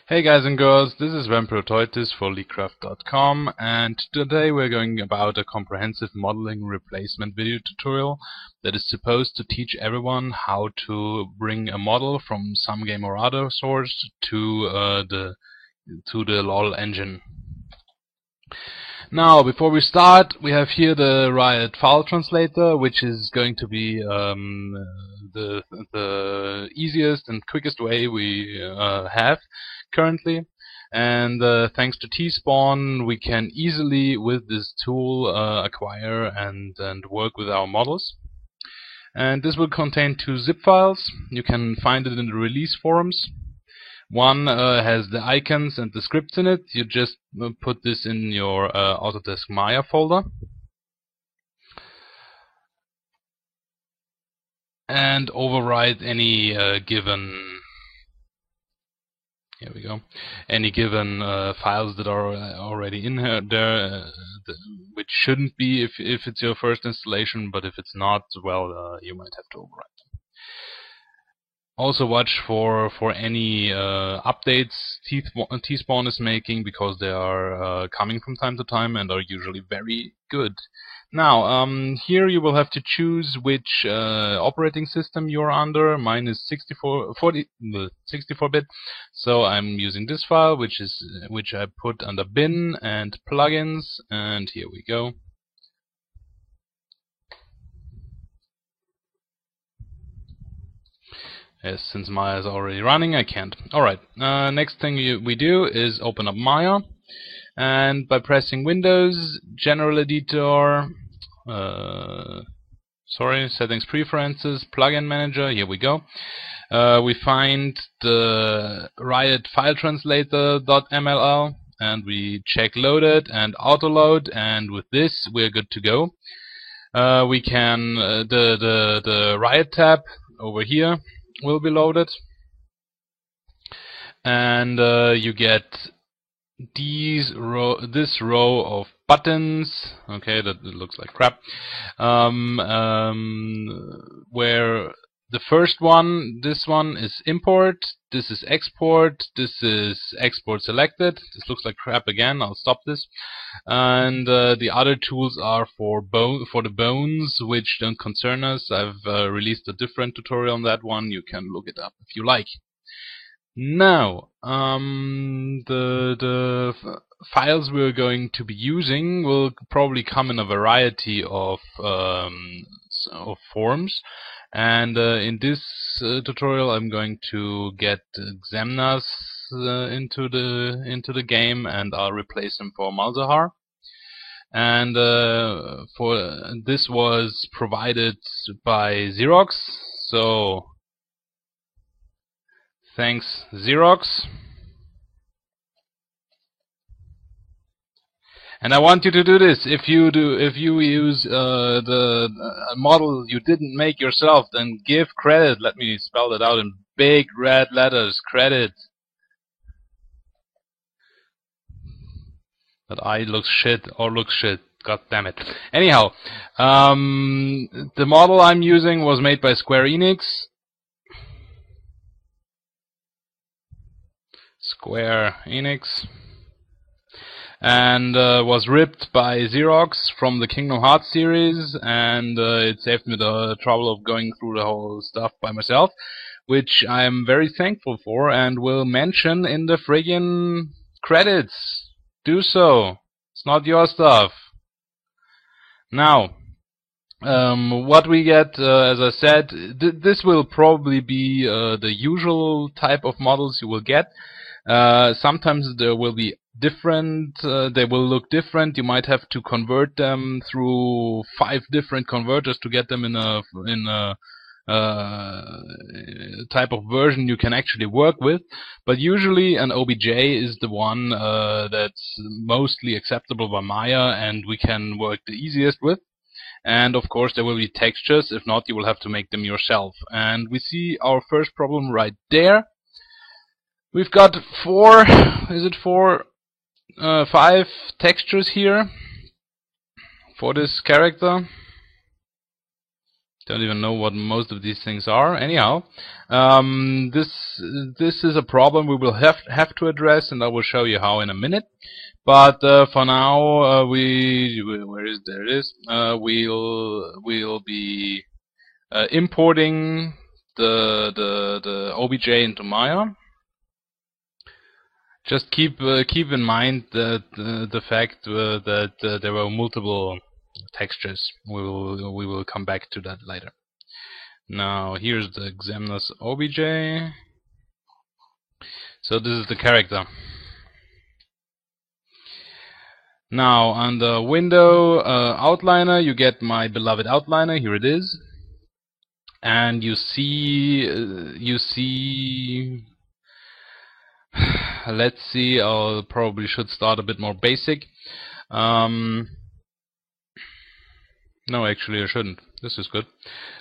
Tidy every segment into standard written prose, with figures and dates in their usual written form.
Hey guys and girls, this is Vampiroteutis for Leakcraft.com, and today we're going about a comprehensive modeling replacement video tutorial that is supposed to teach everyone how to bring a model from some game or other source to the LOL engine. Now, before we start, we have here the Riot file translator, which is going to be the easiest and quickest way we have currently. And thanks to T-Spawn, we can easily, with this tool, acquire and work with our models. And this will contain 2 zip files. You can find it in the release forums. One has the icons and the scripts in it. You just put this in your Autodesk Maya folder. And overwrite any given... Here we go. Any given files that are already in there, which shouldn't be if it's your first installation, but if it's not, well, you might have to overwrite them. Also watch for any updates T-Spawn is making, because they are coming from time to time and are usually very good. Now, here you will have to choose which operating system you're under. Mine is 64-bit, so I'm using this file, which I put under bin and plugins, and here we go. Yes, since Maya is already running, I can't. Alright, next thing we do is open up Maya, and by pressing Windows, General Editor, Settings Preferences, Plugin Manager, here we go. We find the Riot file translator.mll, and we check Loaded and Autoload, and with this we're good to go. We can, the Riot tab over here will be loaded, and you get this row of buttons. Okay, that looks like crap. Where the first one, this one is import, this is export, this is export selected. This looks like crap again. I'll stop this. And the other tools are for the bones, which don't concern us. I've released a different tutorial on that one. You can look it up if you like. Now, the files we're going to be using will probably come in a variety of forms. And in this tutorial, I'm going to get Xemnas into the game, and I'll replace them for Malzahar. And this was provided by Xerox, so thanks Xerox. And I want you to do this. If you use the model you didn't make yourself, then give credit. Let me spell it out in big red letters. Credit. That I looks shit or looks shit. God damn it. Anyhow, the model I'm using was made by Square Enix. And was ripped by Xerox from the Kingdom Hearts series, and it saved me the trouble of going through the whole stuff by myself, which I am very thankful for and will mention in the friggin' credits. Do so. It's not your stuff. Now, what we get, as I said, this will probably be the usual type of models you will get. Sometimes there will be different, they will look different. You might have to convert them through 5 different converters to get them in a type of version you can actually work with. But usually an OBJ is the one that's mostly acceptable by Maya, and we can work the easiest with. And of course there will be textures. If not, you will have to make them yourself. And we see our first problem right there. We've got 5 textures here for this character. Don't even know what most of these things are. Anyhow, this is a problem we will have to address, and I will show you how in a minute. But for now, where is there it is? We'll be importing the OBJ into Maya. Just keep in mind that the fact that there were multiple textures. We will come back to that later. Now here's the examiner's OBJ. So this is the character. Now on the window outliner, you get my beloved outliner. Here it is, and you see let's see. I'll probably should start a bit more basic. No, actually I shouldn't. This is good.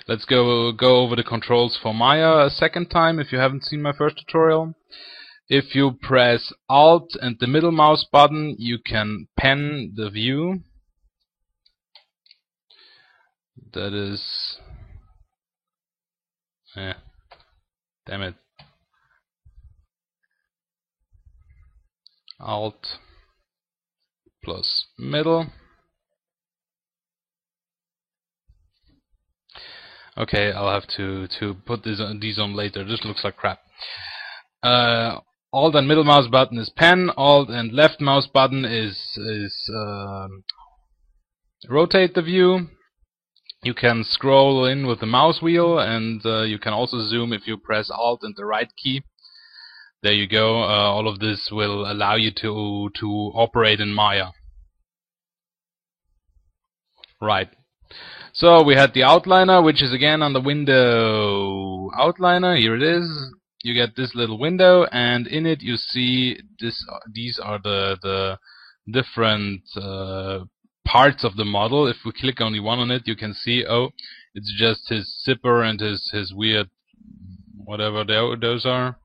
Let's go over the controls for Maya a second time if you haven't seen my first tutorial. If you press Alt and the middle mouse button, you can pan the view. That is... damn it. Alt plus middle. Okay, I'll have to put these on later. This looks like crap. Alt and middle mouse button is pan. Alt and left mouse button is rotate the view. You can scroll in with the mouse wheel, and you can also zoom if you press Alt and the right key. There you go. All of this will allow you to operate in Maya. Right. So we had the outliner, which is again on the window outliner. Here it is. You get this little window, and in it you see this. These are the different parts of the model. If we click only one on it, you can see, oh, it's just his zipper and his weird whatever those are.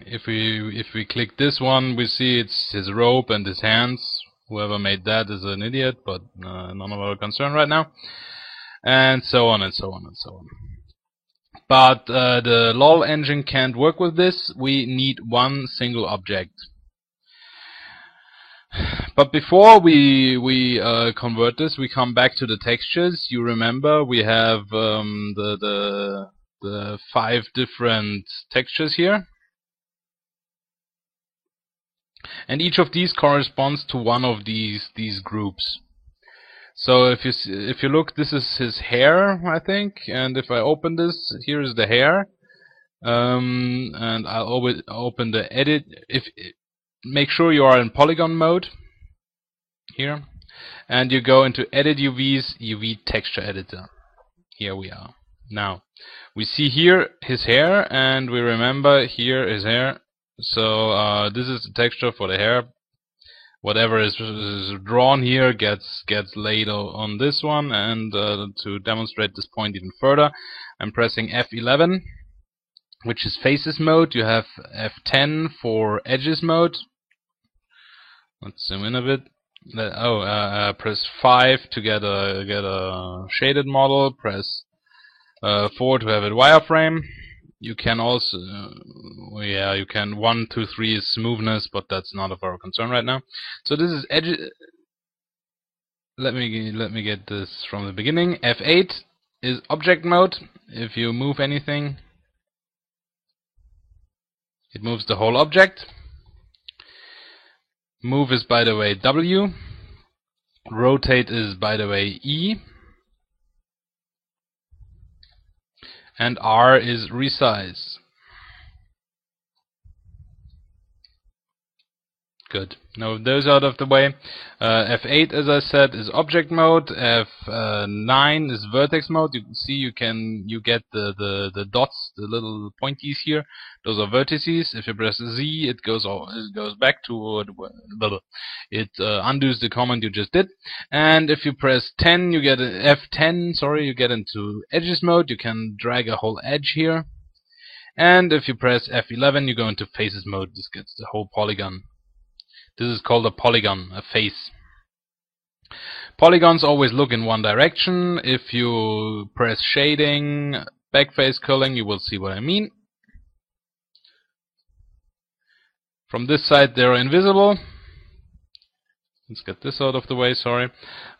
If we click this one, we see it's his rope and his hands. Whoever made that is an idiot, but none of our concern right now. And so on and so on and so on. But the LOL engine can't work with this. We need one single object. But before we convert this, we come back to the textures. You remember we have the 5 different textures here. And each of these corresponds to one of these groups. So if you look, this is his hair, I think. And if I open this, here is the hair. And I'll open the edit. Make sure you are in polygon mode here, and you go into Edit UVs, UV Texture Editor. Here we are. Now we see here his hair, and we remember here his hair. So this is the texture for the hair. Whatever is drawn here gets laid on this one. And to demonstrate this point even further, I'm pressing F11, which is Faces mode. You have F10 for Edges mode. Let's zoom in a bit. Press 5 to get a shaded model. Press 4 to have it wireframe. You can also, you can 1, 2, 3 is smoothness, but that's not of our concern right now. So this is edge. Let me get this from the beginning. F8 is object mode. If you move anything, it moves the whole object. Move is, by the way, W. Rotate is, by the way, E. And R is resize. Good. Now those out of the way. F8, as I said, is object mode. F9 is vertex mode. You can see you get the dots, the little pointies here. Those are vertices. If you press Z, it goes back to it undoes the command you just did. And if you press 10, you get F10. Sorry, you get into edges mode. You can drag a whole edge here. And if you press F11, you go into faces mode. This gets the whole polygon. This is called a polygon, a face. Polygons always look in one direction. If you press shading, backface culling, you will see what I mean. From this side they're invisible. Let's get this out of the way, sorry.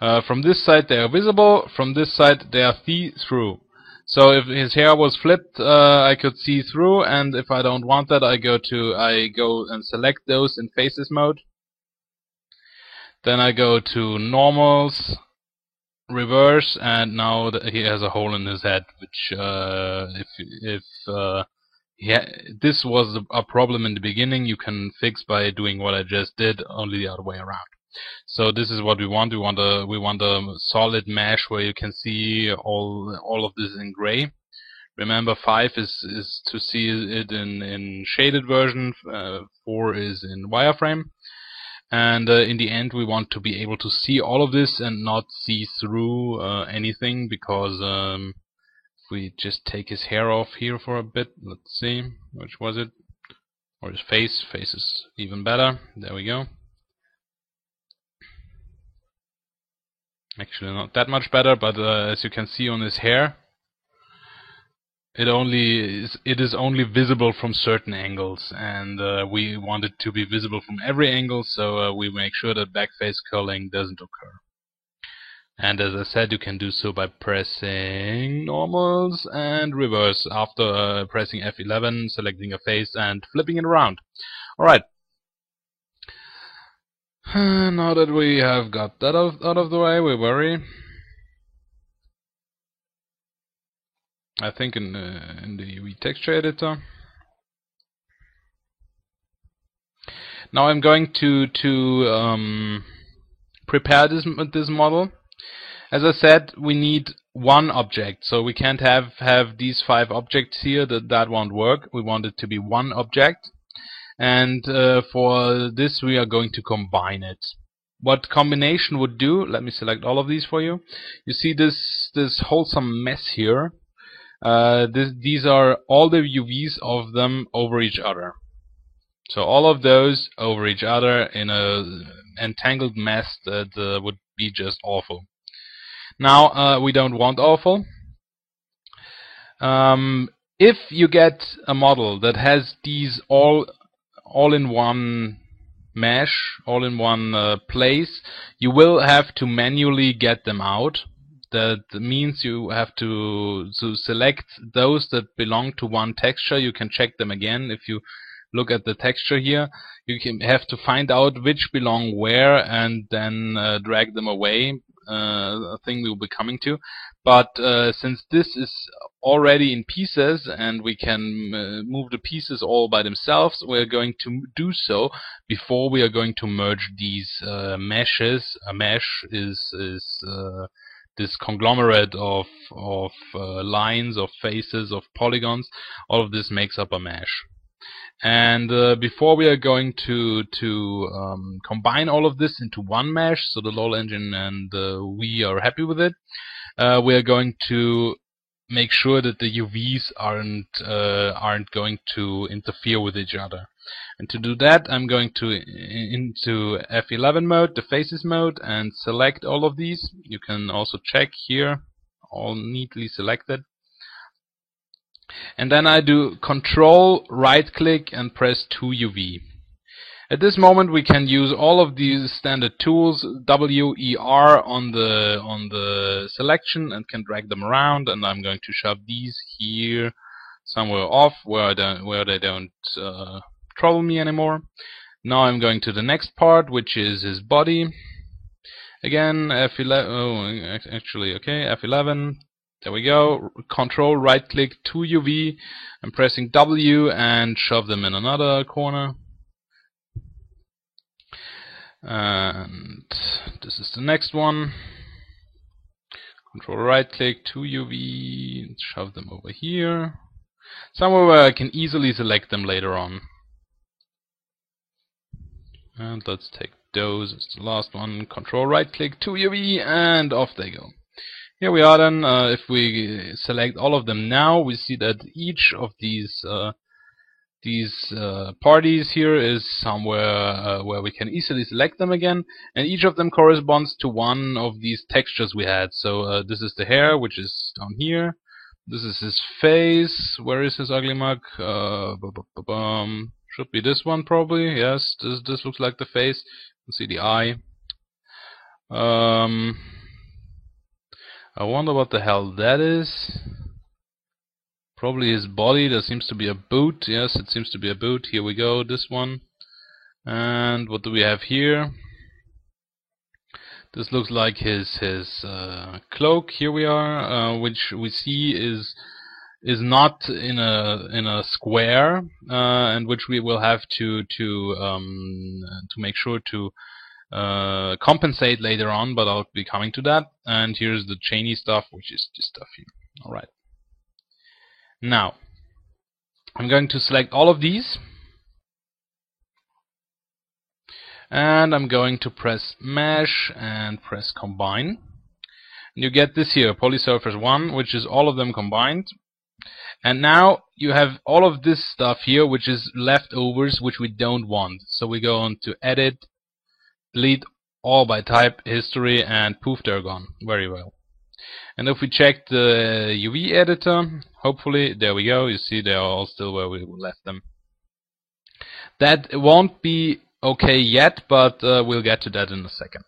From this side they are visible, from this side they are see-through. So if his hair was flipped, I could see through, and if I don't want that, I go and select those in faces mode. Then I go to normals, reverse, and now he has a hole in his head, which this was a problem in the beginning, you can fix by doing what I just did, only the other way around. So this is what we want. We want a solid mesh where you can see all of this in gray. Remember, 5 is to see it in shaded version, 4 is in wireframe. And in the end, we want to be able to see all of this and not see through anything, because if we just take his hair off here for a bit, let's see, which was it? Or his face. Face is even better. There we go. Actually, not that much better, but as you can see on his hair, it is only visible from certain angles, and we want it to be visible from every angle, so we make sure that backface culling doesn't occur. And as I said, you can do so by pressing normals and reverse after pressing F11, selecting a face and flipping it around. Alright. Now that we have got that out of the way, we worry. I think in the UV texture editor. Now I'm going to prepare this model. As I said, we need one object, so we can't have these 5 objects here. That won't work. We want it to be one object. And for this we are going to combine it. What combination would do, let me select all of these for you. You see this wholesome mess here. These are all the UVs of them over each other. So all of those over each other in a entangled mess that would be just awful. Now we don't want awful. If you get a model that has these all in one mesh, all in one place, you will have to manually get them out. That means you have to select those that belong to one texture. You can check them again if you look at the texture here. You can have to find out which belong where and then drag them away. A thing we'll be coming to. But since this is already in pieces and we can move the pieces all by themselves, we're going to do so before we are going to merge these meshes. A mesh is this conglomerate of lines, of faces, of polygons. All of this makes up a mesh. And before we are going to combine all of this into one mesh, so the LOL engine and we are happy with it, we are going to make sure that the UVs aren't going to interfere with each other. And to do that, I'm going to into F11 mode, the faces mode, and select all of these. You can also check here, all neatly selected. And then I do Control, right-click, and press 2UV. At this moment, we can use all of these standard tools, W, E, R on the selection, and can drag them around. And I'm going to shove these here somewhere off where they don't trouble me anymore. Now I'm going to the next part, which is his body. Again, F11. Oh, actually, okay, F11. There we go. Control, right click, 2UV. I'm pressing W and shove them in another corner. And this is the next one. Control, right click, 2UV. Shove them over here. Somewhere where I can easily select them later on. And let's take those as the last one. Control, right click, 2UV, and off they go. Here we are then. If we select all of them now, we see that each of these these parties here is somewhere where we can easily select them again, and each of them corresponds to one of these textures we had. So this is the hair, which is down here. This is his face. Where is his ugly mug? Should be this one probably. Yes, this looks like the face. Let's see the eye. I wonder what the hell that is. Probably his body. There seems to be a boot. Yes, it seems to be a boot. Here we go, this one. And what do we have here? This looks like his cloak. Here we are, which we see is not in a square, and which we will have to make sure to compensate later on. But I'll be coming to that. And here's the chainy stuff, which is this stuff here. All right. Now, I'm going to select all of these, and I'm going to press Mesh and press Combine. And you get this here, Polysurface 1, which is all of them combined. And now you have all of this stuff here, which is leftovers, which we don't want. So we go on to Edit, Delete All by Type, History, and poof, they're gone. Very well. And if we check the UV editor, hopefully, there we go, you see they are all still where we left them. That won't be okay yet, but we'll get to that in a second.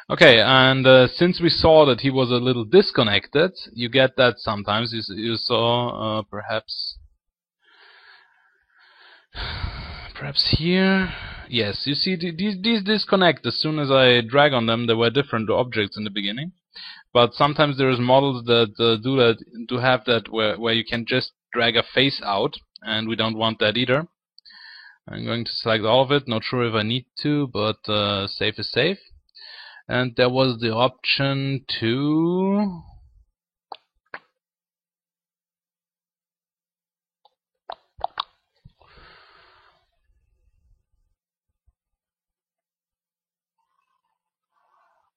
Okay, and since we saw that he was a little disconnected, you get that sometimes. You saw perhaps here. Yes, you see these disconnect. As soon as I drag on them, they were different objects in the beginning. But sometimes there's models that do have that where you can just drag a face out, and we don't want that either. I'm going to select all of it. Not sure if I need to, but safe is safe. And there was the option to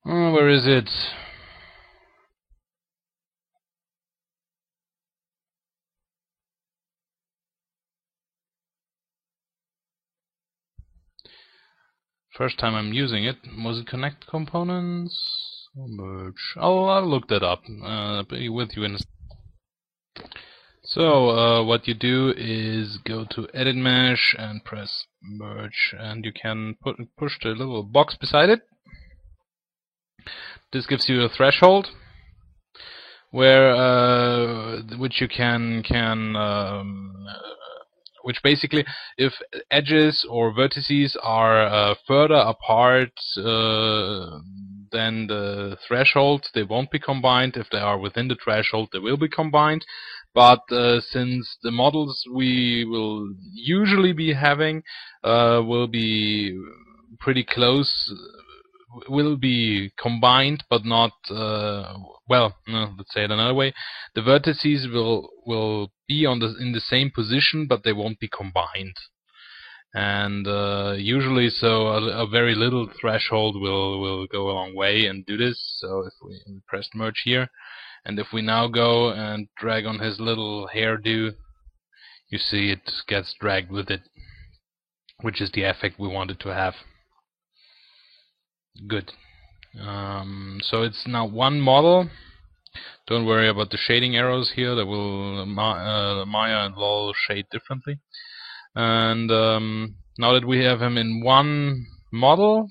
where is it? First time I'm using it. Was it connect components? Merge. I'll look that up. Be with you in a second. So what you do is go to Edit Mesh and press Merge, and you can push the little box beside it. This gives you a threshold where which you can which basically, if edges or vertices are further apart than the threshold, they won't be combined. If they are within the threshold, they will be combined. But since the models we will usually be having will be pretty close, will be combined, but not well. No, let's say it another way. The vertices will be in the same position, but they won't be combined. And usually, so a very little threshold will go a long way and do this. So if we press Merge here, and if we now go and drag on his little hairdo, you see it gets dragged with it, which is the effect we wanted to have. Good. So it's now one model. Don't worry about the shading arrows here. They will Maya and LOL shade differently. And now that we have him in one model,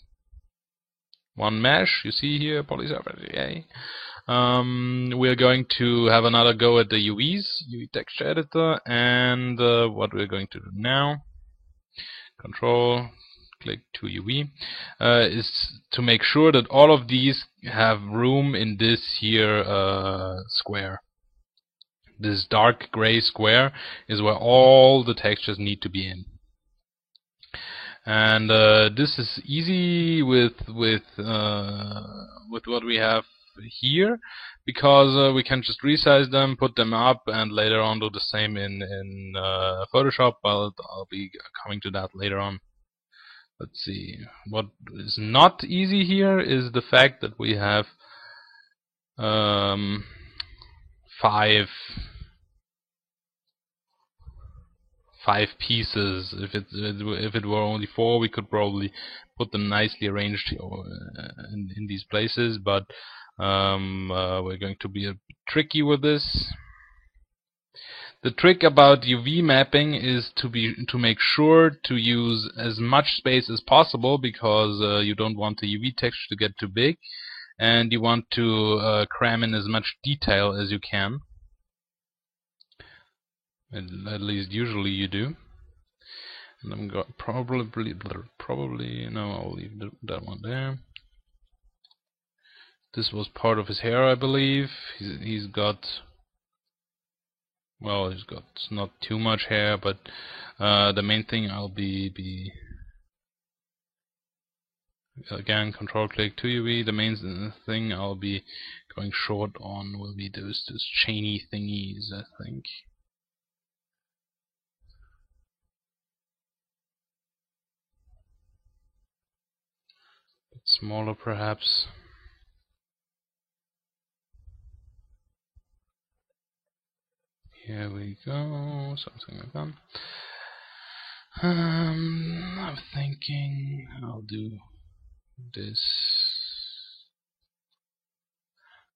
one mesh, you see here, Polysurface, yay. We are going to have another go at the UV texture editor, and what we're going to do now, Control, click to UV, is to make sure that all of these have room in this here square. This dark gray square is where all the textures need to be in. And this is easy with what we have here, because we can just resize them, put them up, and later on do the same in Photoshop. I'll be coming to that later on. Let's see. What is not easy here is the fact that we have 5 5 pieces. If it were only 4, we could probably put them nicely arranged in these places, but we're going to be a bit tricky with this. The trick about UV mapping is to make sure to use as much space as possible, because you don't want the UV texture to get too big, and you want to cram in as much detail as you can. At least usually you do. And I'm probably no, I'll leave that one there. This was part of his hair, I believe. He's got, well, he's got not too much hair, but the main thing I'll be again, control click to UV. The main thing I'll be going short on will be those chainy thingies, I think. Smaller perhaps. Here we go, something like that. I'm thinking I'll do this.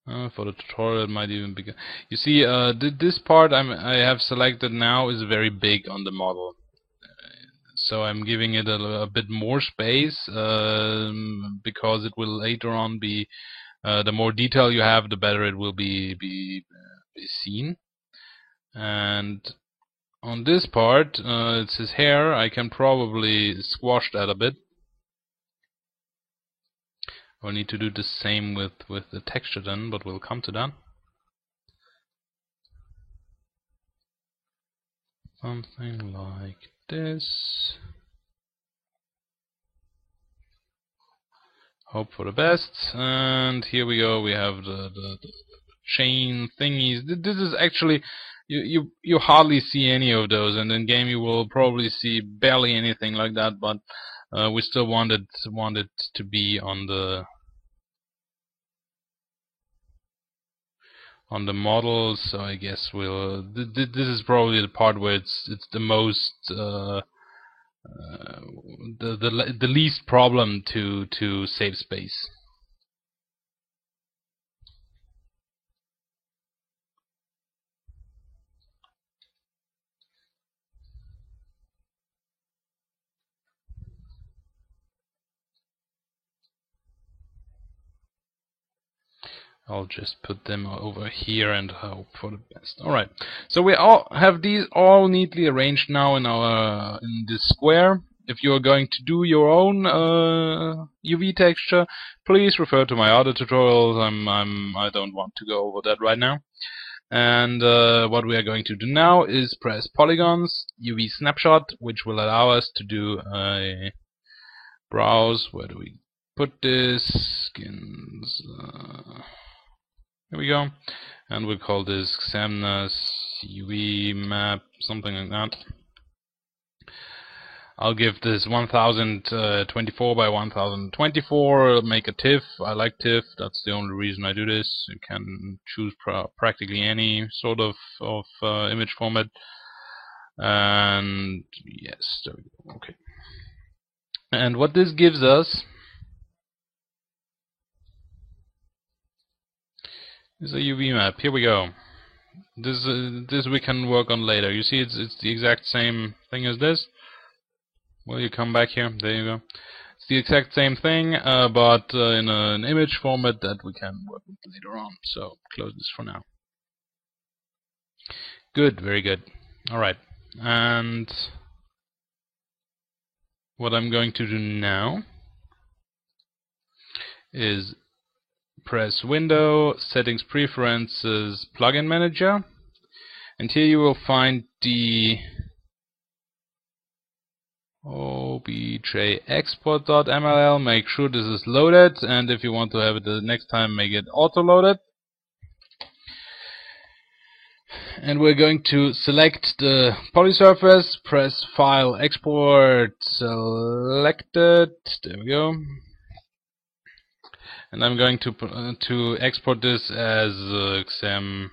For the tutorial it might even be good. You see, this part I have selected now is very big on the model. So I'm giving it a bit more space, because it will later on be, the more detail you have, the better it will be seen. And on this part, it's his hair. I can probably squash that a bit. I'll need to do the same with the texture then, but we'll come to that. Something like this. Hope for the best. And here we go. We have the chain thingies. This is actually, you hardly see any of those, and in game you will probably see barely anything like that. But we still want it to be on the model. So I guess we'll. This is probably the part where it's the most. The least problem to save space. I'll just put them over here and hope for the best. Alright, so we all have these all neatly arranged now in this square. If you are going to do your own UV texture, please refer to my other tutorials. I don't want to go over that right now. And what we are going to do now is press polygons, UV snapshot, which will allow us to do a browse. Where do we put this? Skins. Here we go, and we'll call this Xamnas UV map, something like that. I'll give this 1024 by 1024, make a TIFF. I like TIFF, that's the only reason I do this. You can choose practically any sort of image format. And yes, there we go, okay. And what this gives us is a UV map. Here we go. This we can work on later. You see, it's the exact same thing as this. Well, you come back here. There you go. It's the exact same thing, but in an image format that we can work with later on. So close this for now. Good, very good. All right, and what I'm going to do now is press Window, Settings, Preferences, Plugin Manager, and here you will find the objexport.mll. Make sure this is loaded, and if you want to have it the next time, make it auto-loaded. And we're going to select the polysurface, press File, Export, Selected. There we go. And I'm going to export this as Xamnas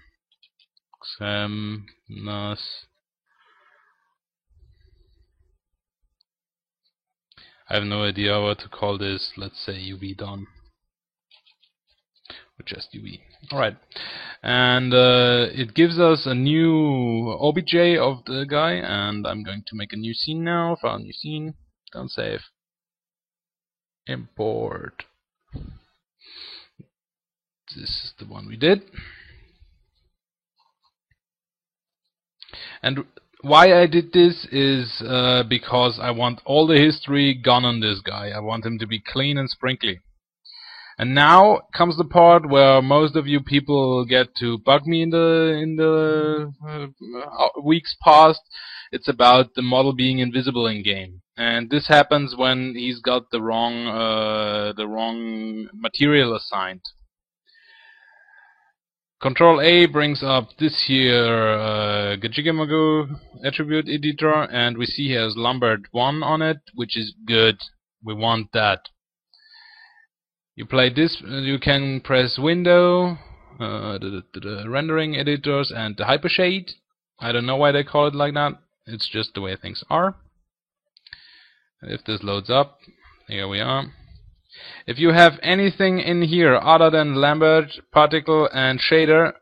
I have no idea what to call this. Let's say UV done. Or just UV. Alright. And it gives us a new OBJ of the guy, and I'm going to make a new scene now. File new scene. Don't save. Import. This is the one we did. And why I did this is because I want all the history gone on this guy. I want him to be clean and sprinkly. And now comes the part where most of you people get to bug me in the weeks past. It's about the model being invisible in game, and this happens when he's got the wrong material assigned. Control A brings up this here Gajigamago attribute editor, and we see he has Lambert 1 on it, which is good. We want that. You play this, you can press Window, the rendering editors, and the Hypershade. I don't know why they call it like that. It's just the way things are. If this loads up, here we are. If you have anything in here other than Lambert, Particle, and Shader,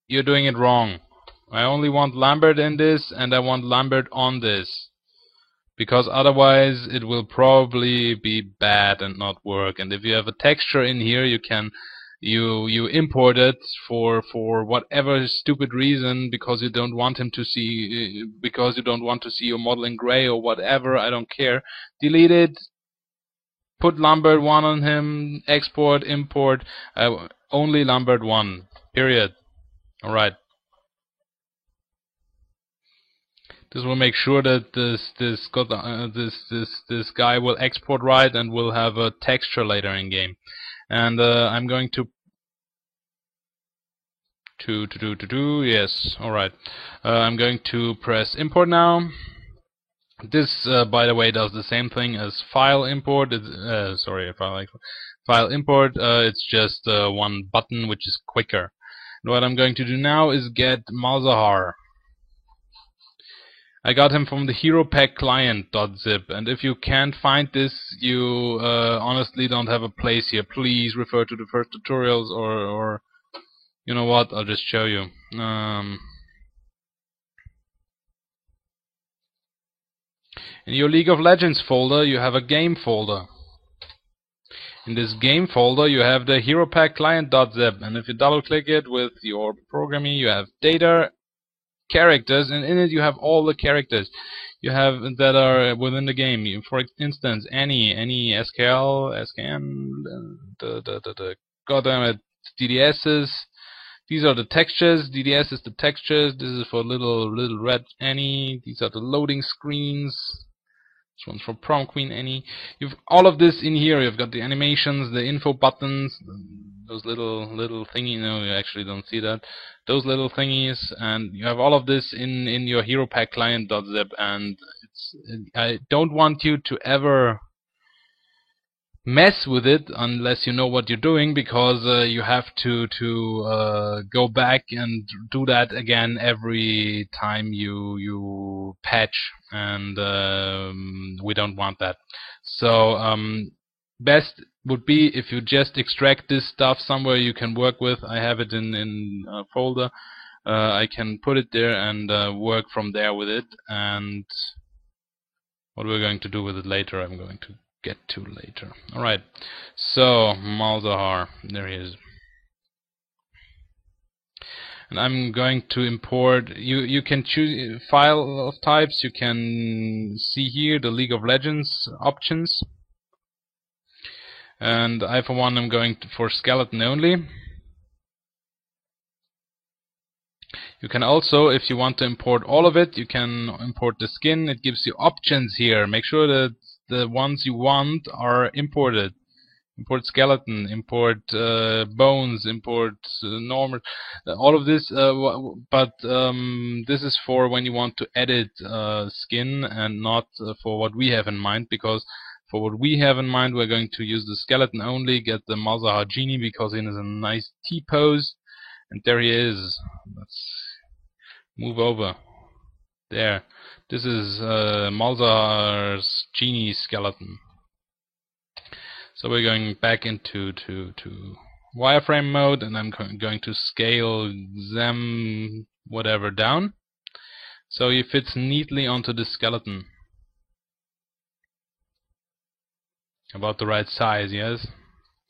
you're doing it wrong. I only want Lambert in this, and I want Lambert on this. Because otherwise it will probably be bad and not work. And if you have a texture in here, you can you import it for whatever stupid reason, because you don't want him to see, because you don't want to see your model in gray or whatever. I don't care. Delete it. Put Lambert 1 on him. Export, import. Only Lambert 1. Period. All right. This will make sure that this guy will export right and will have a texture later in game. And I'm going to yes, all right. I'm going to press import now. This, by the way, does the same thing as file import. File import. It's just one button, which is quicker. And what I'm going to do now is get Malzahar. I got him from the HeroPack client.zip, and if you can't find this, you honestly don't have a place here. Please refer to the first tutorials, or you know what? I'll just show you. In your League of Legends folder, you have a game folder. In this game folder, you have the HeroPack client.zip, and if you double-click it with your programming, you have data. Characters, and in it you have all the characters you have that are within the game. For instance, any SKL, SKN, the goddamn DDSs. These are the textures. DDS is the textures. This is for little red Annie. These are the loading screens. This one's for Prom Queen Annie. You've all of this in here. You've got the animations, the info buttons, those little thingy. No, you actually don't see that. Those little thingies, and you have all of this in your HeroPack client.zip. And I don't want you to ever mess with it unless you know what you're doing, because you have to go back and do that again every time you patch, and we don't want that. So best would be if you just extract this stuff somewhere you can work with. I have it in a folder. I can put it there and work from there with it. And what we're going to do with it later, I'm going to get to later. Alright, so Malzahar, there he is. And I'm going to import, you can choose file of types. You can see here the League of Legends options. And I, for one, am going for skeleton only. You can also, if you want to import all of it, you can import the skin. It gives you options here. Make sure that the ones you want are imported. Import skeleton, import bones, import normal, all of this. But this is for when you want to edit skin, and not for what we have in mind. Because for what we have in mind, we're going to use the skeleton only. Get the Malzahar genie because he has a nice T-pose, and there he is. Let's move over. There. This is Malzahar's genie skeleton. So we're going back into to wireframe mode, and I'm going to scale them whatever down, so he fits neatly onto the skeleton. About the right size, yes?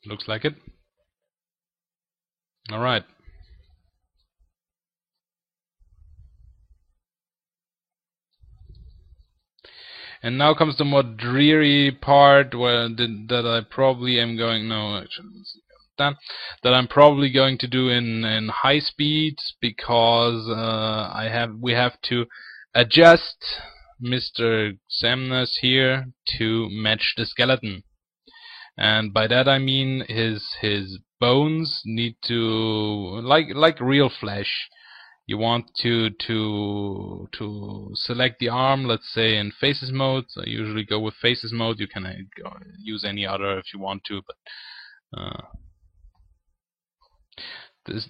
Looks like it. Alright. And now comes the more dreary part where that I probably am going. No, actually, that I'm probably going to do in high speed, because we have to adjust Mr. Samnus here to match the skeleton, and by that I mean his bones need to like real flesh. You want to select the arm, let's say in faces mode. So I usually go with faces mode. You can use any other if you want to, but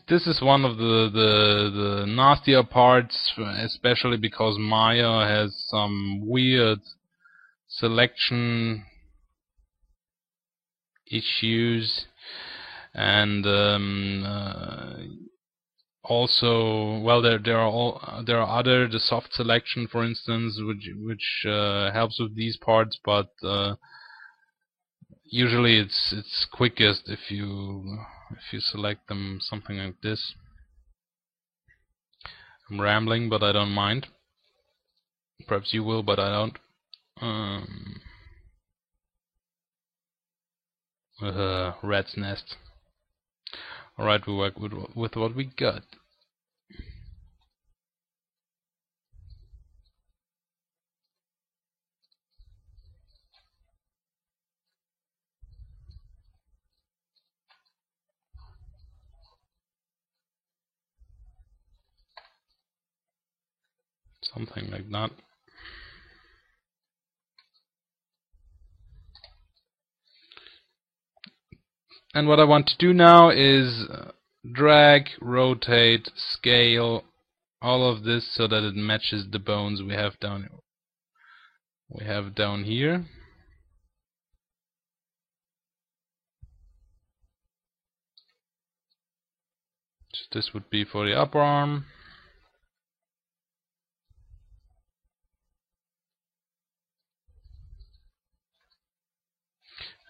this is one of the nastier parts, especially because Maya has some weird selection issues, and also, well, there are other, the soft selection, for instance, which helps with these parts, but usually it's quickest if you select them something like this. I'm rambling, but I don't mind. Perhaps you will, but I don't. Rat's nest. Alright, we work with what we got. Something like that. And what I want to do now is drag, rotate, scale all of this so that it matches the bones we have down here. So this would be for the upper arm.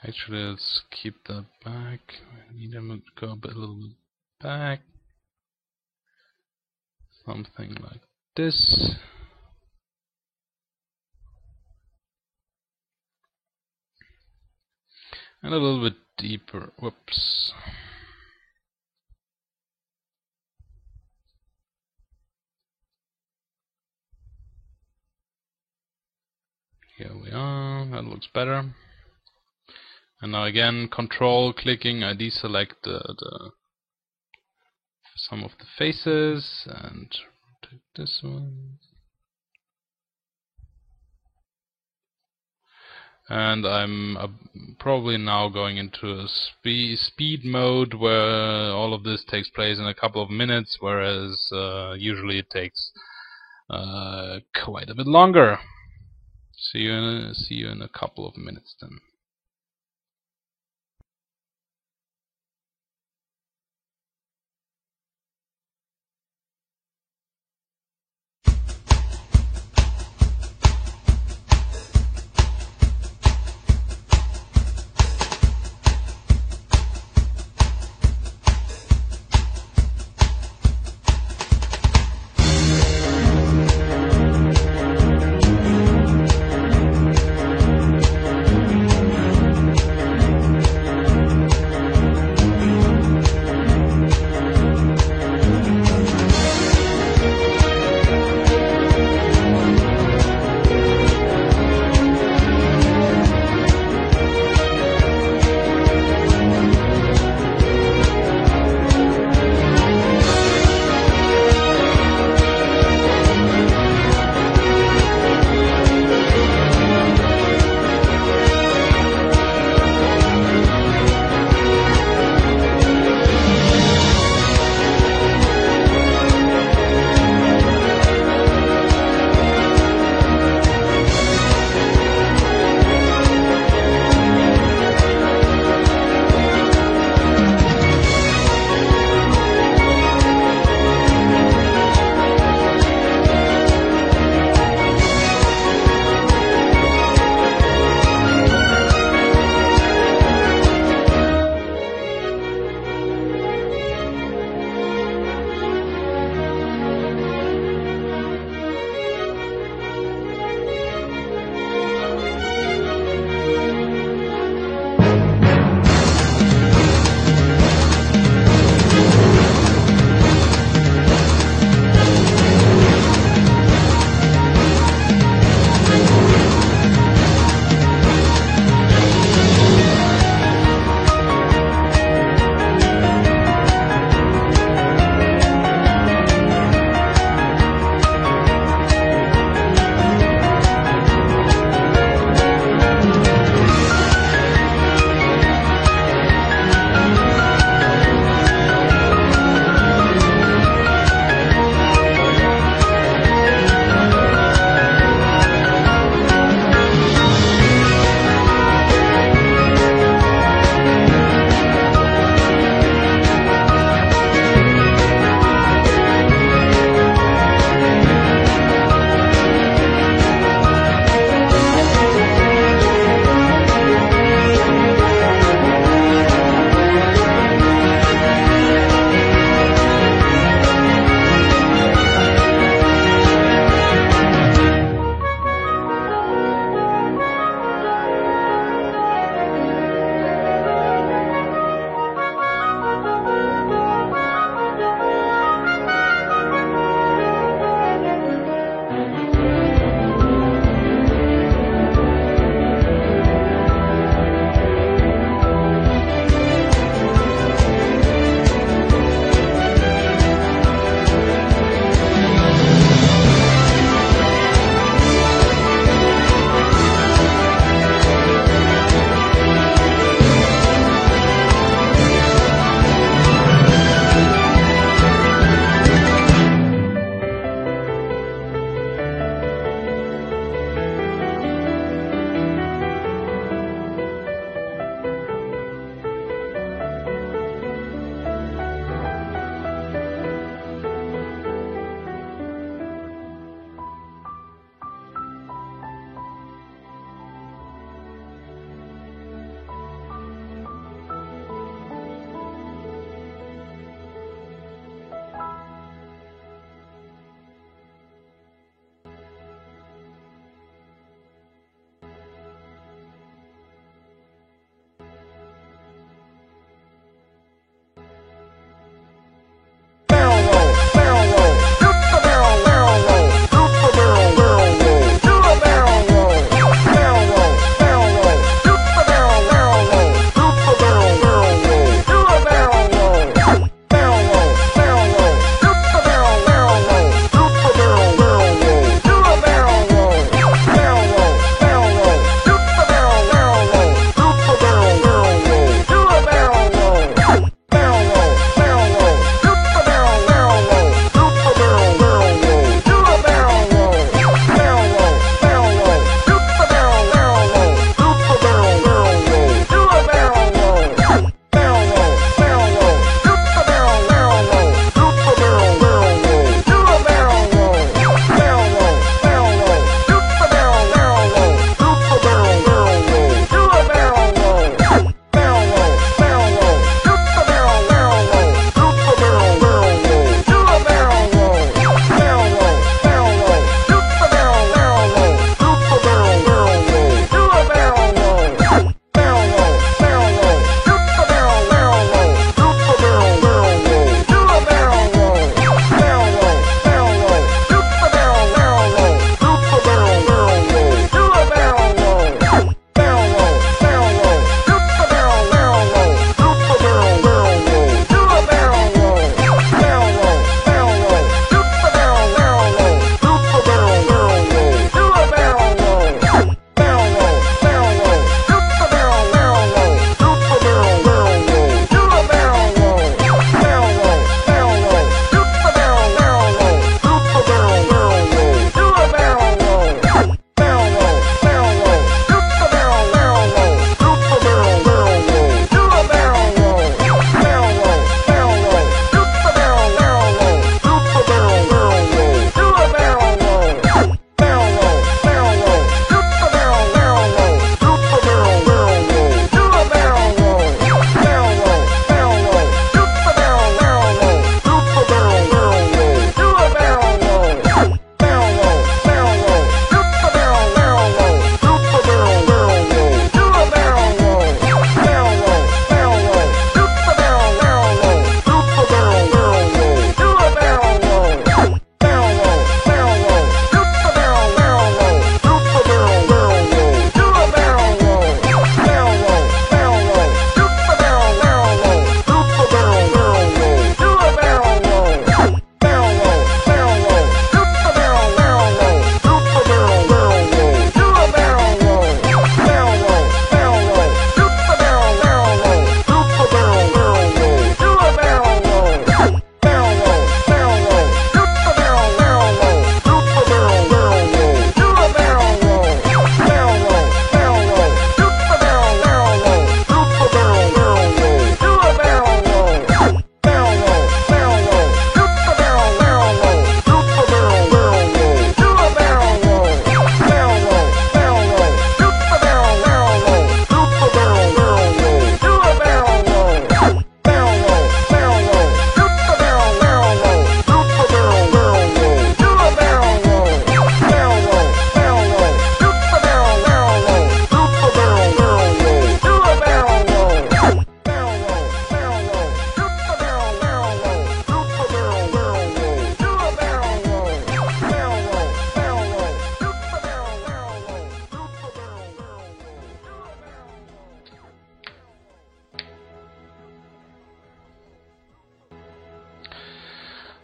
Actually, let's keep that back. I need them to go a little bit back. Something like this. And a little bit deeper. Whoops. Here we are. That looks better. And now again, control clicking, I deselect some of the faces and take this one. And I'm probably now going into a speed mode where all of this takes place in a couple of minutes, whereas usually it takes quite a bit longer. See you in a couple of minutes then.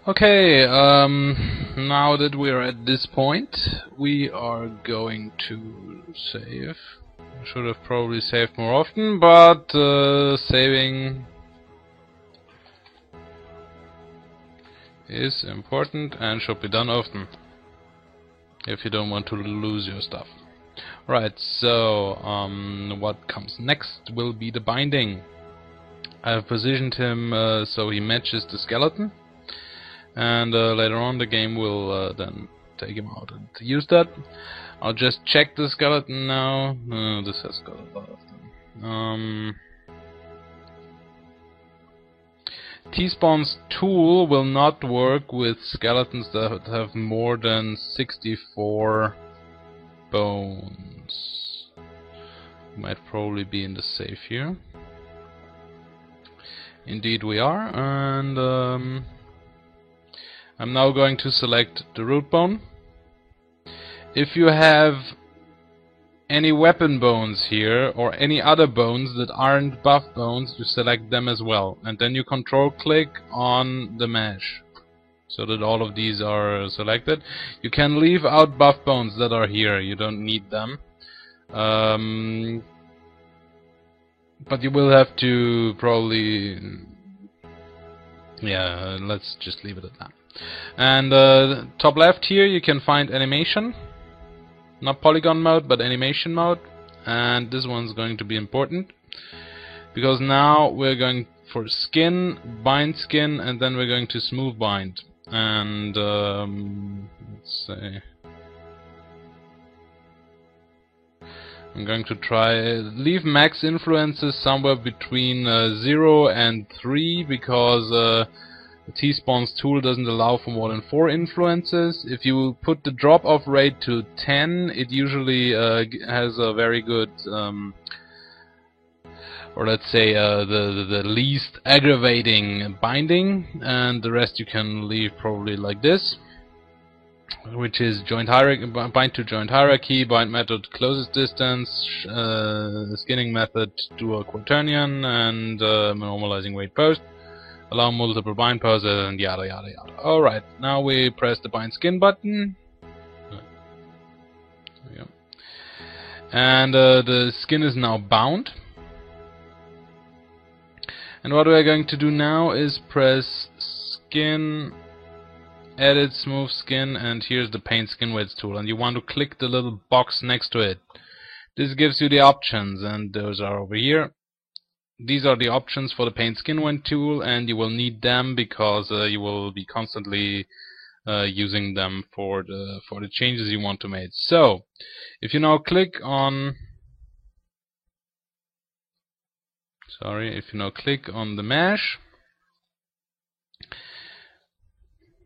Okay, now that we're at this point, we are going to save. I should have probably saved more often, but saving is important and should be done often if you don't want to lose your stuff. Right, so what comes next will be the binding. I've positioned him so he matches the skeleton, and later on the game will then take him out and use that. I'll just check the skeleton now. This has got a lot of them. T-Spawn's tool will not work with skeletons that have more than 64 bones. Might probably be in the safe here. Indeed we are, and I'm now going to select the root bone. If you have any weapon bones here, or any other bones that aren't buff bones, you select them as well. And then you control click on the mesh, so that all of these are selected. You can leave out buff bones that are here, you don't need them. But you will have to probably... yeah, let's just leave it at that. And top left here you can find animation. Not polygon mode, but animation mode. And this one's going to be important, because now we're going for skin, bind skin, and then we're going to smooth bind. And let's say I'm going to try leave max influences somewhere between 0 and 3, because T-Spawn's tool doesn't allow for more than 4 influences. If you put the drop-off rate to 10, it usually has a very good, or let's say the least aggravating binding, and the rest you can leave probably like this, which is joint hierarchy, bind to joint hierarchy, bind method closest distance, skinning method dual quaternion, and normalizing weight post. Allow multiple bind poses, and yada yada yada. Alright, now we press the bind skin button. There we go. And the skin is now bound. And what we're going to do now is press skin, edit smooth skin, and here's the paint skin weights tool. And you want to click the little box next to it. This gives you the options, and those are over here. These are the options for the paint skin weight tool, and you will need them because you will be constantly using them for the changes you want to make. So, if you now click on, if you now click on the mesh,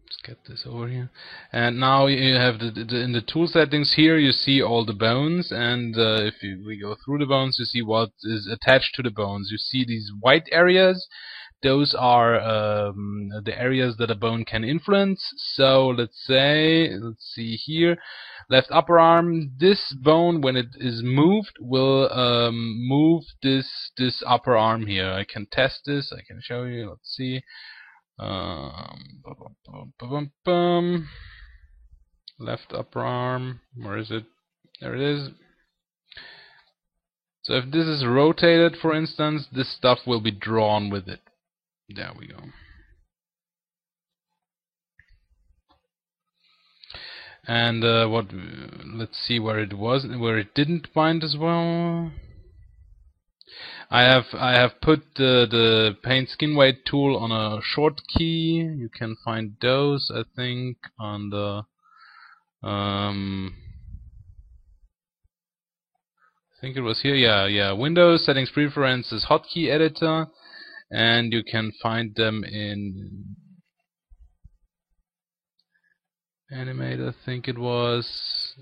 let's get this over here, and now you have in the tool settings here you see all the bones, and if we go through the bones, you see what is attached to the bones. You see these white areas. Those are the areas that a bone can influence. So let's see here, left upper arm. This bone, when it is moved, will move this upper arm here. I can test this. I can show you. Let's see. Left upper arm. Where is it? There it is. So if this is rotated, for instance, this stuff will be drawn with it. There we go. And let's see where it didn't bind as well. I have put the paint skin weight tool on a short key. You can find those, I think, on the I think it was here. Yeah. Windows settings preferences hotkey editor, and you can find them in animate. I think it was.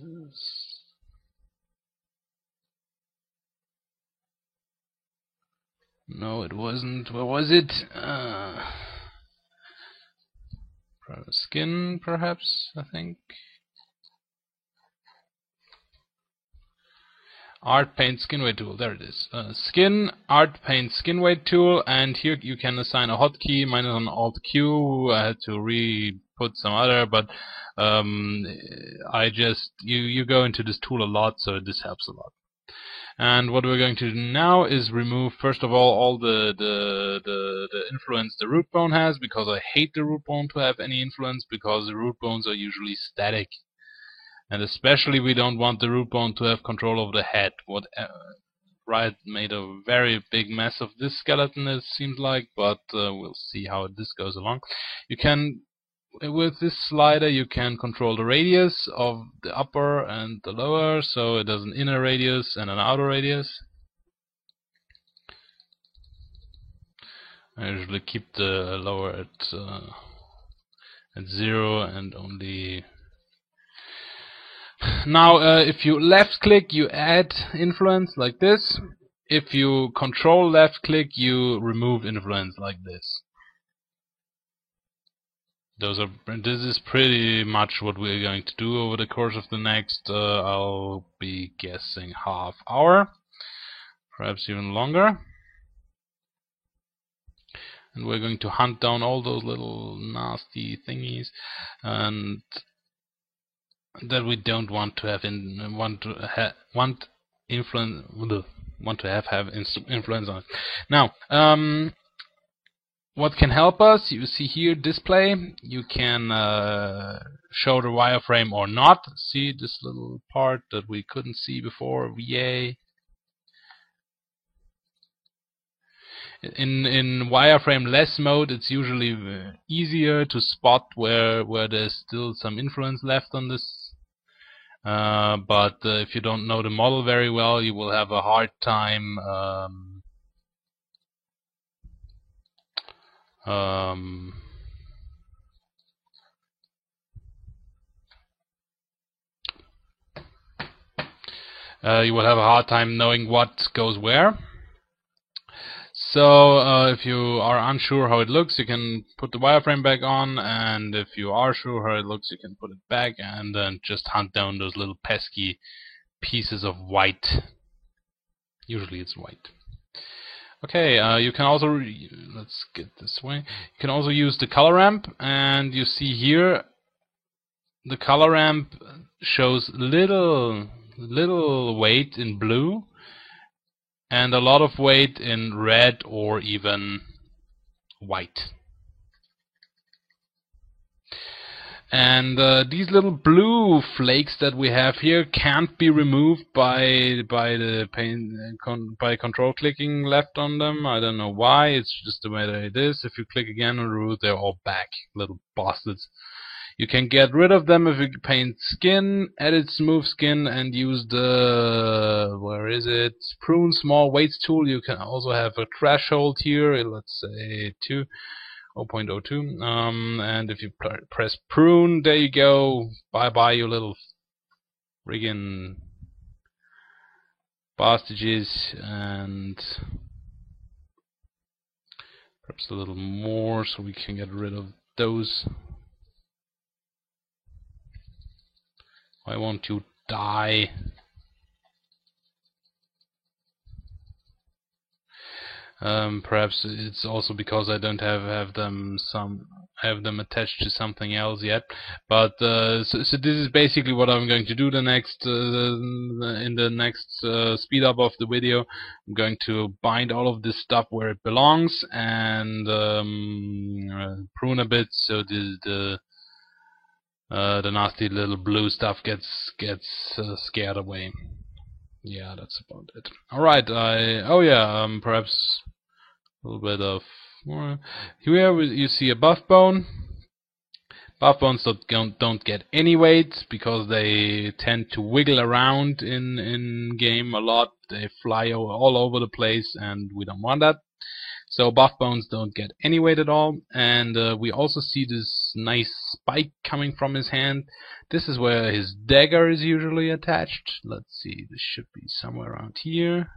No, it wasn't. Where was it? Private skin, perhaps, I think. Art Paint Skin Weight tool. There it is. Skin Art Paint Skin Weight tool, and here you can assign a hotkey. Mine is on Alt Q. I had to re-put some other, but I just you go into this tool a lot, so this helps a lot. And what we're going to do now is remove, first of all the influence the root bone has, because I hate the root bone to have any influence, because the root bones are usually static. And especially we don't want the root bone to have control over the head. What Riot made a very big mess of this skeleton, it seems like, but we'll see how this goes along. You can, with this slider, you can control the radius of the upper and the lower, so it has an inner radius and an outer radius. I usually keep the lower at 0 and only. Now, if you left click, you add influence like this. If you control left click, you remove influence like this. This is pretty much what we're going to do over the course of the next, I'll be guessing, half hour, perhaps even longer. And we're going to hunt down all those little nasty thingies, and that we don't want to have influence on it. Now, what can help us? You see here display. You can show the wireframe or not. See this little part that we couldn't see before. Yay! In wireframe less mode, it's usually easier to spot where there's still some influence left on this. But if you don't know the model very well, you will have a hard time you will have a hard time knowing what goes where. So if you are unsure how it looks, you can put the wireframe back on, and if you are sure how it looks, you can put it back, and then just hunt down those little pesky pieces of white. Usually it's white. Okay, you can also, let's get this way. You can also use the color ramp, and you see here the color ramp shows little weight in blue and a lot of weight in red or even white. And these little blue flakes that we have here can't be removed by control clicking left on them. I don't know why. It's just the way that it is. If you click again on the root, they're all back, little bastards. You can get rid of them if you paint skin, edit smooth skin, and use the, where is it, prune small weights tool. You can also have a threshold here, let's say 0.02, and if you press prune, there you go, bye bye you little friggin' bastages, and perhaps a little more so we can get rid of those. Why won't you die? Perhaps it's also because I don't have them attached to something else yet. But so this is basically what I'm going to do in the next speed up of the video. I'm going to bind all of this stuff where it belongs and prune a bit so the nasty little blue stuff gets scared away. Yeah, that's about it. Alright, perhaps a little bit of more. Here you see a buff bone. Buff bones don't get any weight because they tend to wiggle around in game a lot. They fly all over the place, and we don't want that. So buff bones don't get any weight at all, and we also see this nice spike coming from his hand. This is where his dagger is usually attached. Let's see, this should be somewhere around here.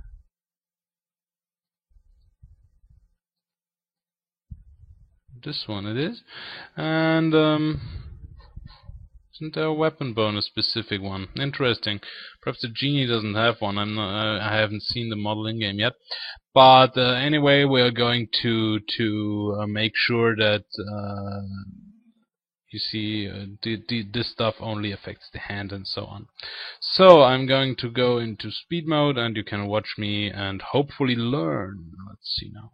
This one it is, and Isn't there a weapon bonus specific one? Interesting. Perhaps the genie doesn't have one. I haven't seen the model in game yet. But anyway, we are going to make sure that you see this stuff only affects the hand and so on. So I'm going to go into speed mode, and you can watch me and hopefully learn. Let's see now.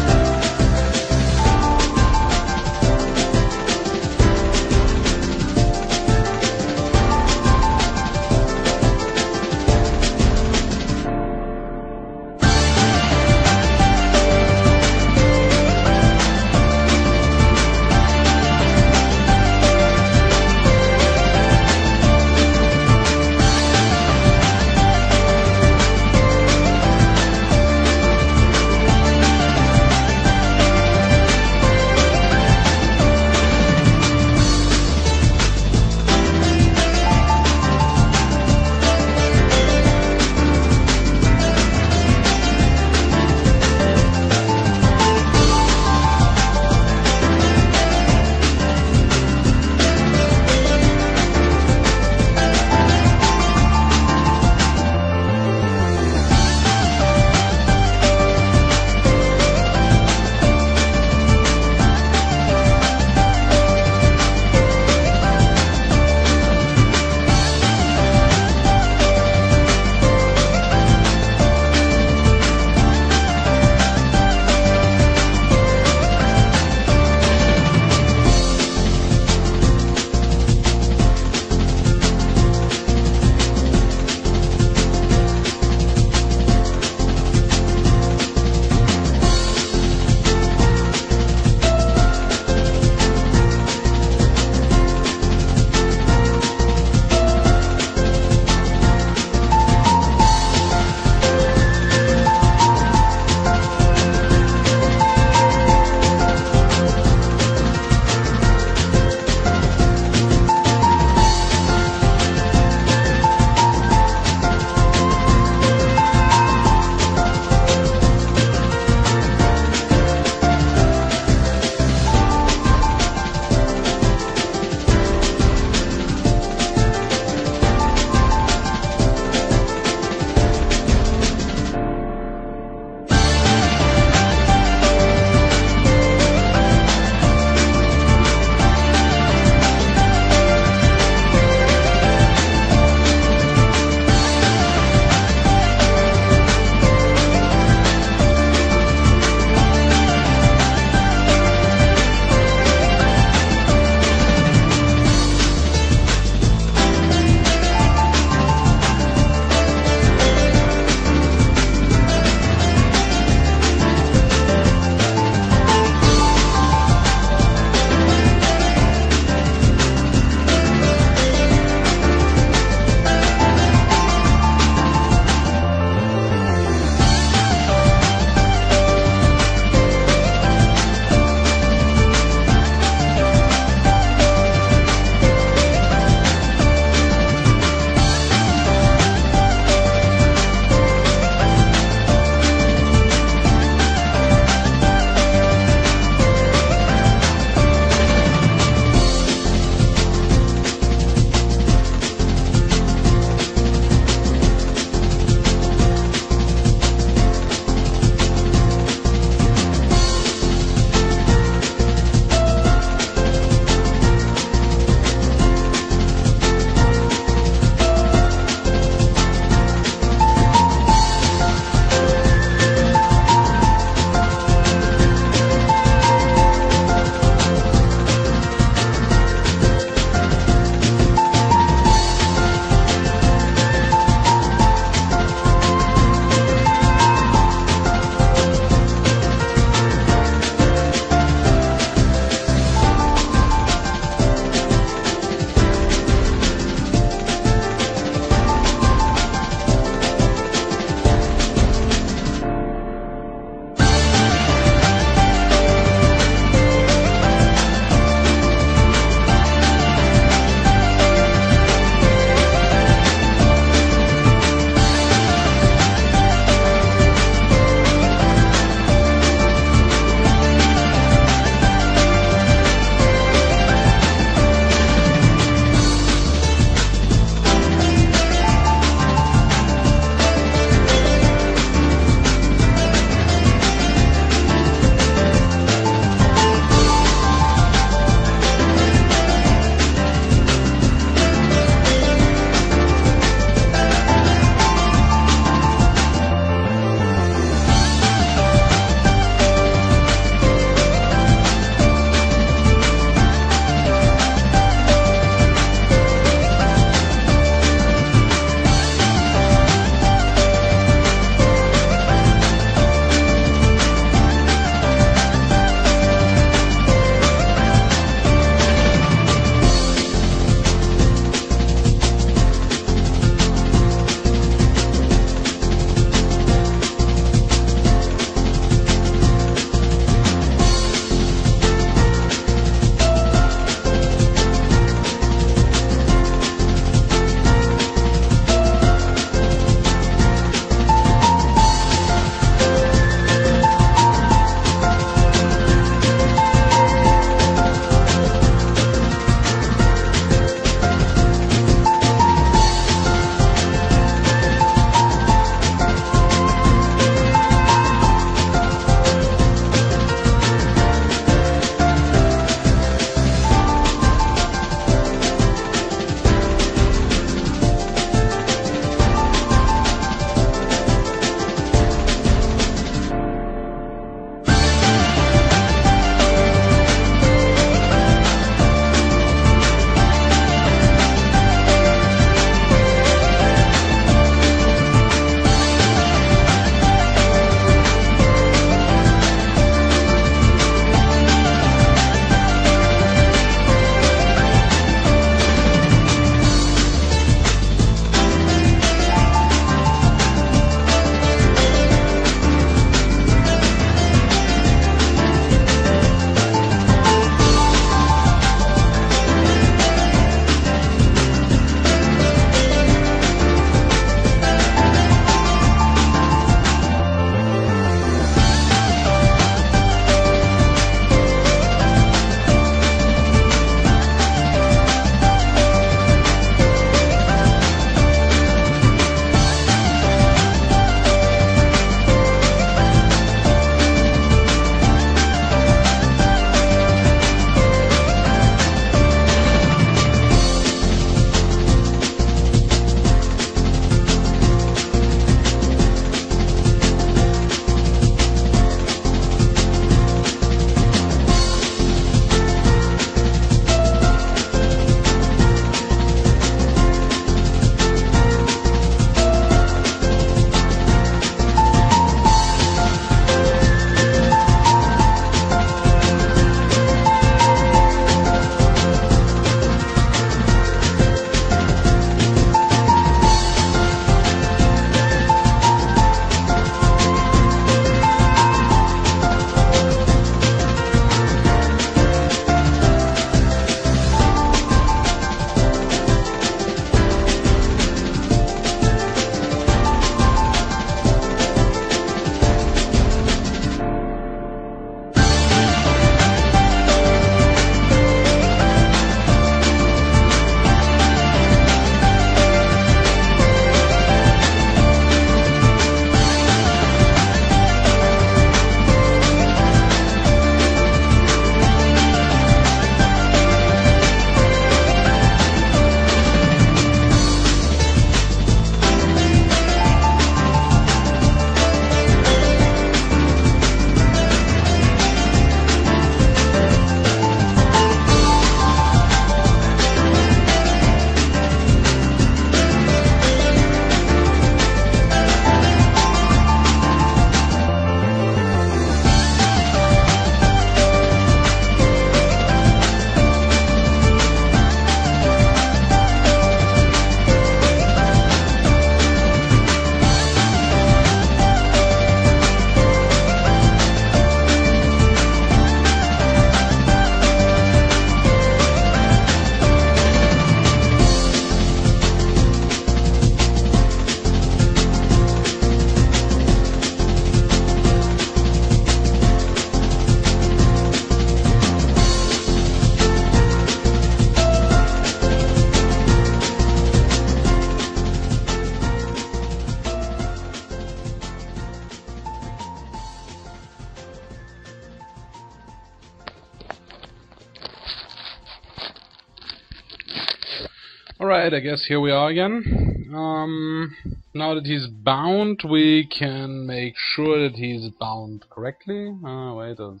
Alright, I guess here we are again. Now that he's bound, we can make sure that he's bound correctly. Wait, I'll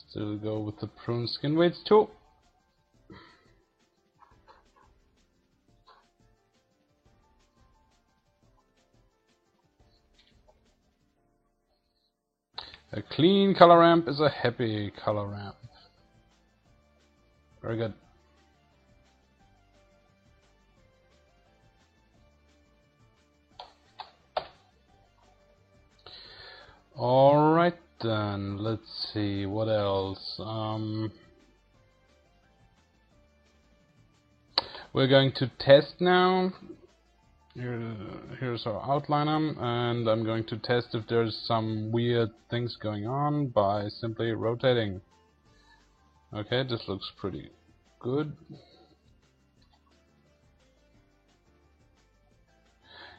still go with the prune skin weights too. A clean color ramp is a happy color ramp. Very good. Alright then, let's see, what else? We're going to test now. Here's our outliner, and I'm going to test if there's some weird things going on by simply rotating. Okay, this looks pretty good.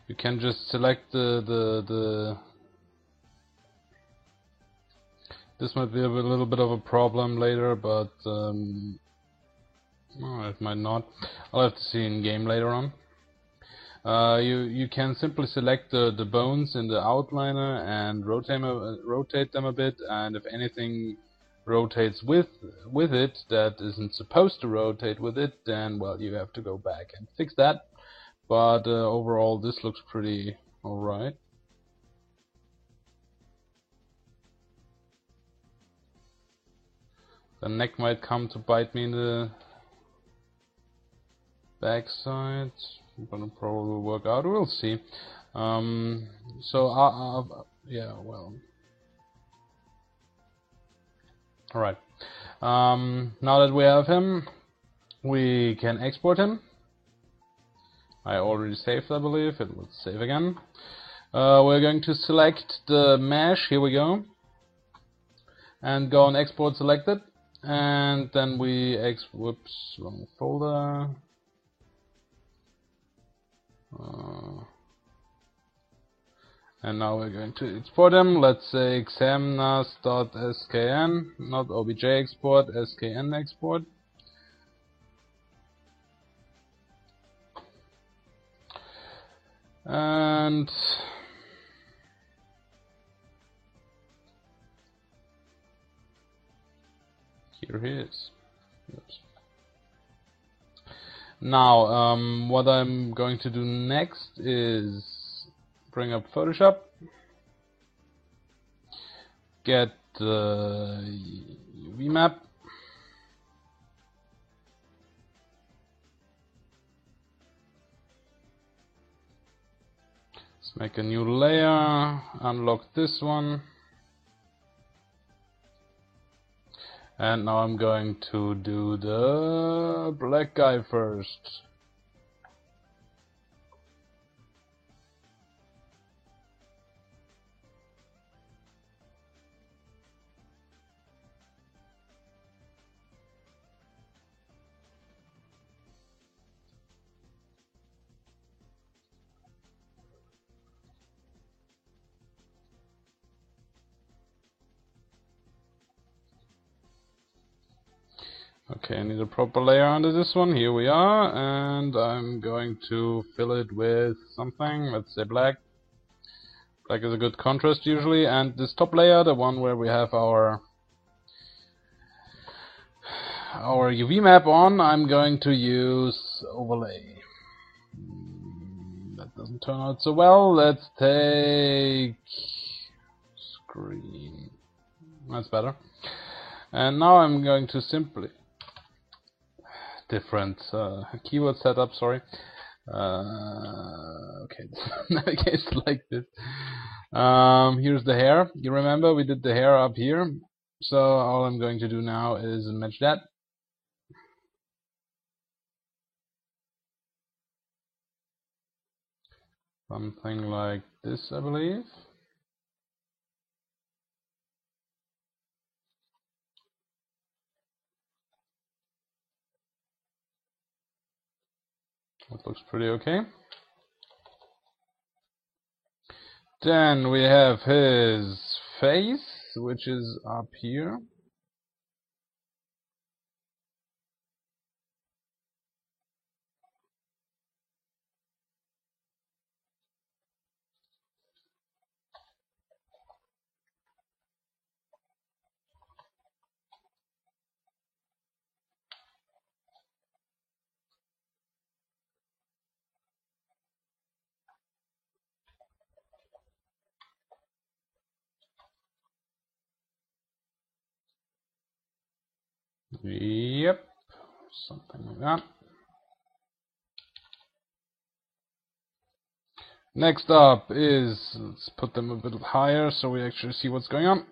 You can just select the this might be a little bit of a problem later, but well, it might not. I'll have to see in game later on. You can simply select the bones in the outliner and rotate them a bit, and if anything rotates with it that isn't supposed to rotate with it, then well, you have to go back and fix that. But overall, this looks pretty alright. The neck might come to bite me in the backside, but it probably will work out. We'll see. Yeah, well. Alright. Now that we have him, we can export him. I already saved, I believe. Let's save again. We're going to select the mesh. Here we go. And go on export selected. And then we whoops, wrong folder. And now we're going to export them. Let's say xamnas.skn, not obj export, skn export. And here he is. Oops. Now, what I'm going to do next is bring up Photoshop, get the UV map, let's make a new layer, unlock this one, and now I'm going to do the black guy first. Okay, I need a proper layer under this one. Here we are, and I'm going to fill it with something. Let's say black. Black is a good contrast usually, and this top layer, the one where we have our UV map on, I'm going to use overlay. That doesn't turn out so well. Let's take screen. That's better. And now I'm going to simply different keyword setup, sorry. Okay, navigate like this. Here's the hair. You remember we did the hair up here, so all I'm going to do now is match that. Something like this, I believe. That looks pretty okay. Then we have his face, which is up here. Yep, something like that. Next up is, let's put them a bit higher so we actually see what's going on.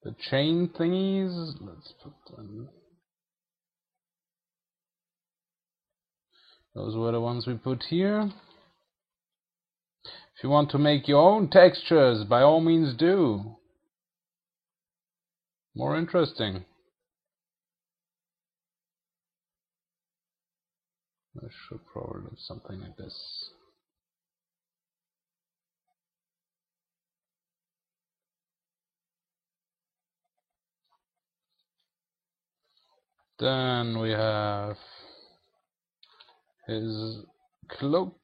The chain thingies, let's put them. Those were the ones we put here. If you want to make your own textures, by all means do. More interesting. I should probably do something like this. Then we have his cloak.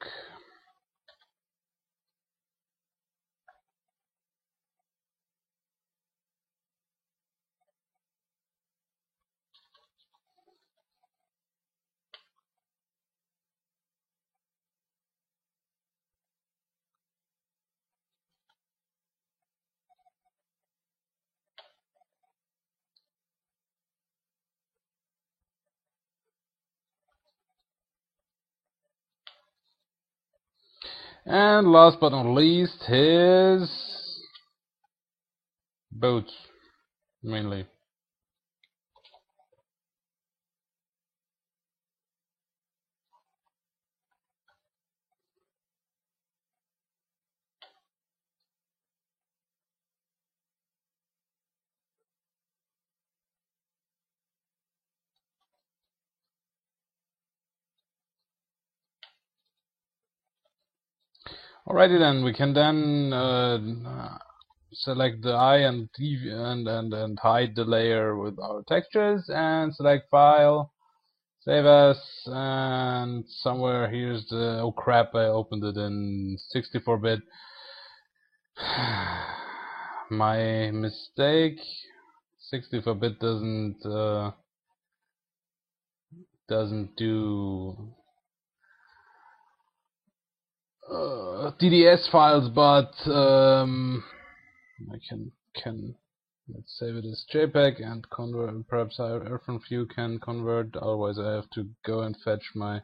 And last but not least, his boots, mainly. Alrighty then, we can then select the eye and hide the layer with our textures, and select file, save as, and somewhere here's the, oh crap, I opened it in 64-bit. My mistake. 64-bit doesn't do DDS files, but I can let's save it as JPEG and convert. Perhaps Earthon View can convert. Otherwise, I have to go and fetch my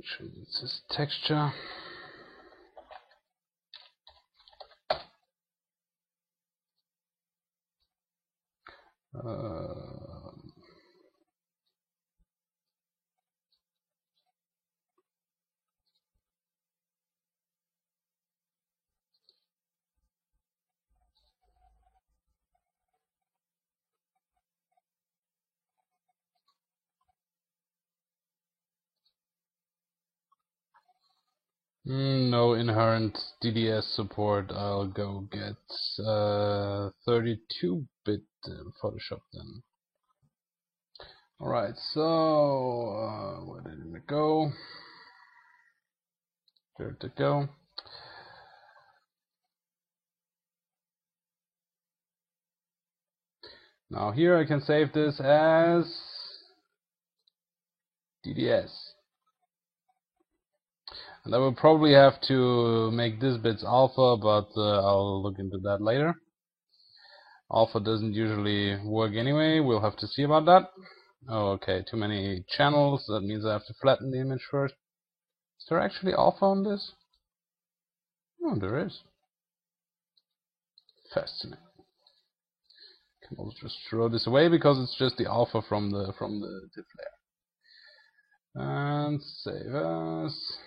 this texture. No inherent DDS support. I'll go get 32-bit Photoshop then. Alright, so where did it go? Where did it go? Now here I can save this as DDS. And I will probably have to make this bits alpha, but I'll look into that later. Alpha doesn't usually work anyway, we'll have to see about that. Oh, okay, too many channels, that means I have to flatten the image first. Is there actually alpha on this? Oh, there is. Fascinating. Can also just throw this away because it's just the alpha from the diff layer. And save as.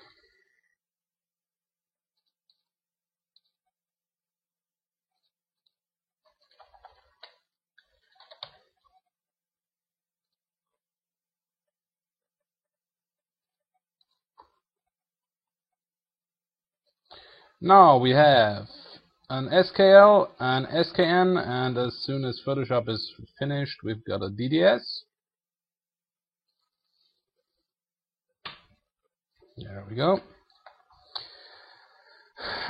Now we have an SKL, an SKN, and as soon as Photoshop is finished, we've got a DDS. There we go.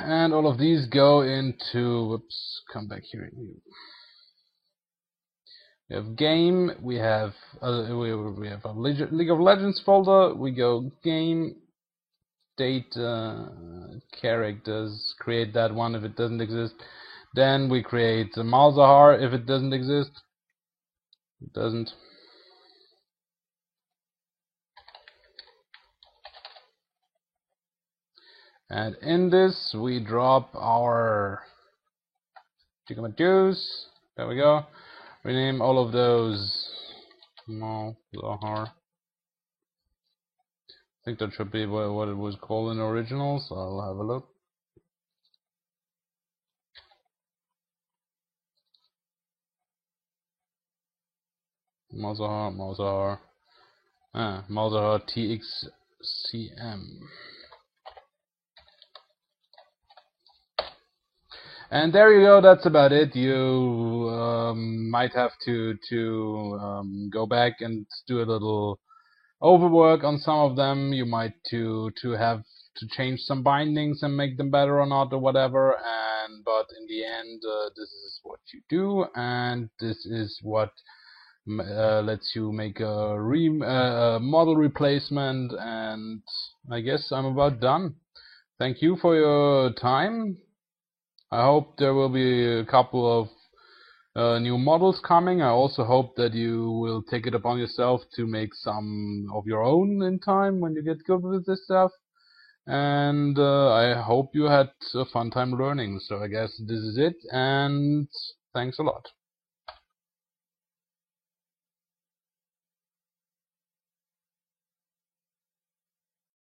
And all of these go into, whoops, come back here. We have game, we have a League of Legends folder, we go game, state characters, create that one if it doesn't exist. Then we create a Malzahar if it doesn't exist. It doesn't. And in this we drop our juice. There we go. Rename all of those Malzahar. I think that should be what it was called in the original, so I'll have a look. Malzahar TXCM. And there you go. That's about it. You might have to go back and do a little overwork on some of them. You might to have to change some bindings and make them better or not or whatever. But in the end, this is what you do, and this is what lets you make a model replacement. And I guess I'm about done. Thank you for your time. I hope there will be a couple of new models coming. I also hope that you will take it upon yourself to make some of your own in time when you get good with this stuff. And I hope you had a fun time learning. So I guess this is it, and thanks a lot.